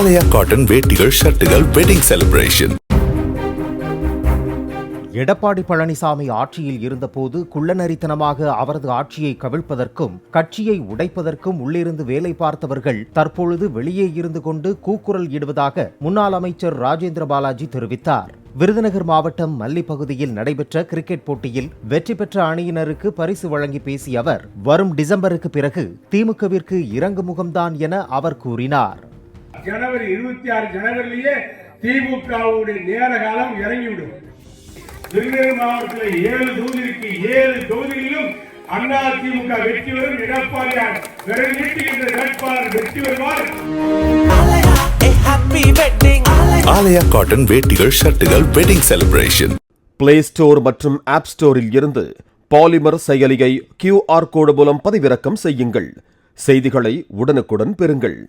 ஆலயா cotton வேட்டிகள் ஷர்ட்டுகள் wedding celebration. Edappadi Palaniswami ஆட்சியில் இருந்தபோது குள்ளநரித்தனமாக அவரது ஆட்சியை கவிழ்ப்பதற்கும் கட்சியை உடைப்பதற்கும் உள்ளிருந்து வேலை பார்த்தவர்கள் தற்பொழுது வெளியே இருந்து கொண்டு கூக்குரல் இடுவதாக முன்னாள் அமைச்சர் ராஜேந்திர பாலாஜி தெரிவித்தார். விருதுநகர் மாவட்டம் மல்லி பகுதியில் நடைபெற்ற கிரிக்கெட் போட்டியில் வெற்றி பெற்ற அணியினருக்கு பரிசு வழங்கி பேசிய அவர், வரும் டிசம்பருக்கு பிறகு திமுகவிற்கு இறங்கு முகம்தான் என அவர் கூறினார். ஜனவரி 26 ஜனவரியிலேயே திமுகவுடைய நேர காலம் இறங்கிவிடும். விருதுநகர் மாவட்டத்தில் 7 தொகுதிக்கு 7 தொகுதிகளிலும் அதிமுக வெற்றி பெறும். எடப்பாடியார் விரல் நீட்டுகின்ற வேட்பாளர் வெற்றி பெறுவார். ஆலயா காட்டன் வேட்டிகள் ஷர்ட்டுகள் வெட்டிங் செலிப்ரேஷன். பிளே ஸ்டோர் மற்றும் ஆப் ஸ்டோரில் இருந்து பாலிமர் செயலியை QR கோடு மூலம் பதிவிறக்கம் செய்யுங்கள். செய்திகளை உடனுக்குடன் பெறுங்கள்.